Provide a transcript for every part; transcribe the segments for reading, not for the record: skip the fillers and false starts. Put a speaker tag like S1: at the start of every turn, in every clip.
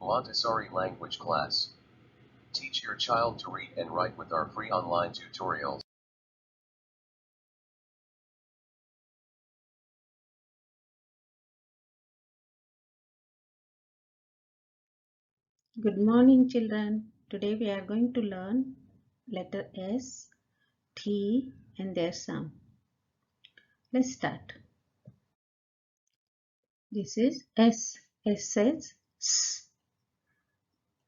S1: Montessori language class. Teach your child to read and write with our free online tutorials.
S2: Good morning, children. Today we are going to learn letter S, T and their sound. Let's start. This is S. S says S.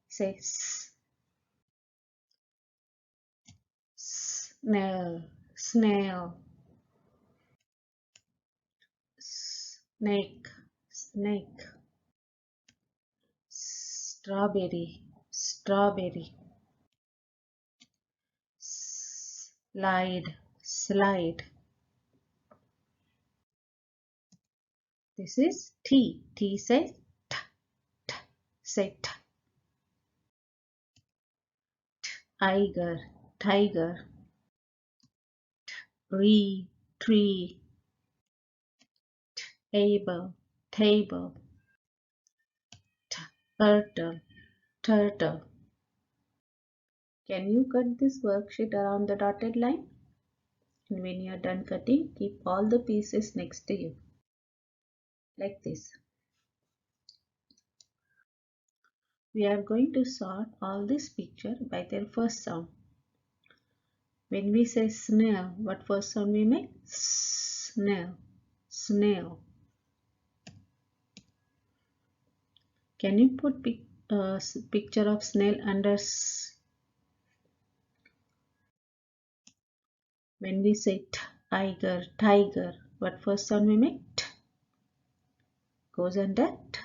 S2: Say S. Snail, snail. Snake, snake. Strawberry, strawberry. Slide, slide. This is T. T says T, T. Say T. Tiger, tiger. Tree, table, table. Turtle, turtle. Can you cut this worksheet around the dotted line? And when you are done cutting, keep all the pieces next to you, like this. We are going to sort all this picture by their first sound. When we say snail, what first sound we make? Snail, snail. Can you put picture of snail under S? When we say tiger, tiger, what first sound we make? T. Goes under T.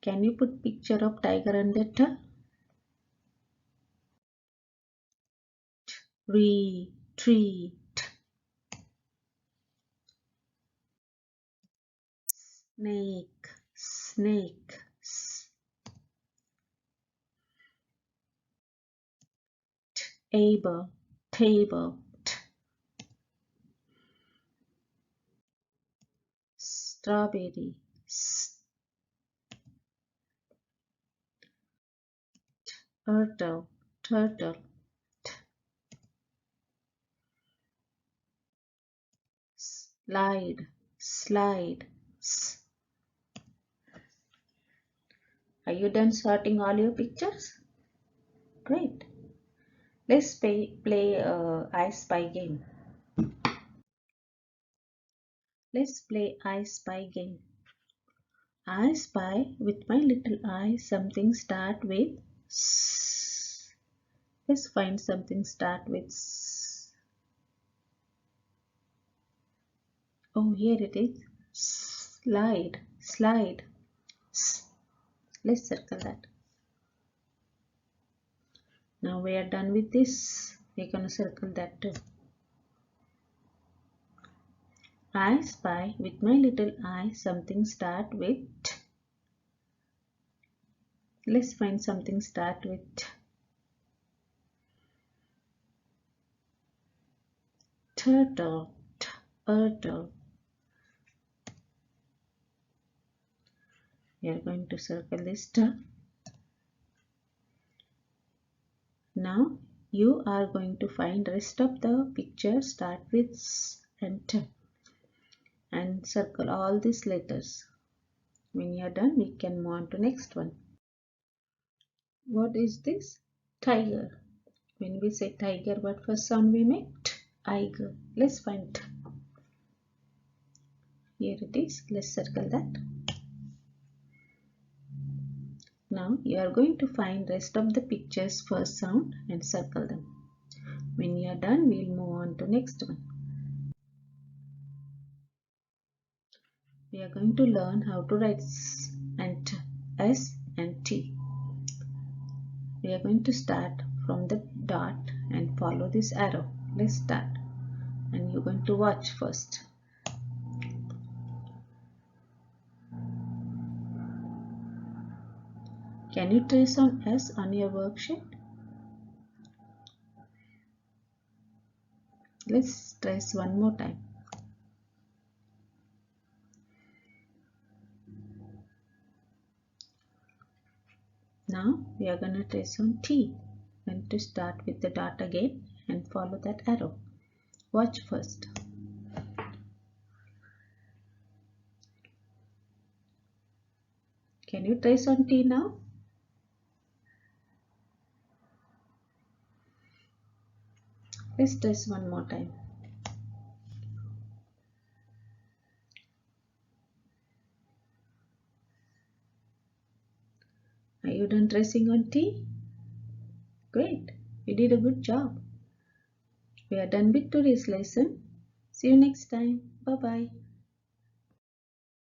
S2: Can you put picture of tiger under T? Tree, tree. T. Snake, snake. S. Table, table. T. Strawberry. S. Turtle, turtle. T. Slide, slide. S. Are you done sorting all your pictures? Great. Let's play I Spy game. Let's play I Spy game. I spy with my little eye something start with S. Let's find something start with S. Oh, here it is. Slide, slide. S. Let's circle that. Now we are done with this. We're going to circle that too. I spy with my little eye something start with T. Let's find something start with T. Turtle, turtle. We are going to circle this T. Now you are going to find rest of the picture start with S and T and circle all these letters. When you are done, we can move on to next one. What is this? Tiger. When we say tiger, what first sound we make? T. Tiger. Let's find T. Here it is. Let's circle that. Now you are going to find rest of the pictures first sound and circle them. When you are done, we'll move on to next one. We are going to learn how to write S and T, S and T. We are going to start from the dot and follow this arrow. Let's start. And you're going to watch first. Can you trace on S on your worksheet? Let's trace one more time. Now we are going to trace on T. Going to start with the dot again and follow that arrow. Watch first. Can you trace on T now? Let's trace one more time. Are you done tracing on T? Great, you did a good job. We are done with today's lesson. See you next time. Bye bye.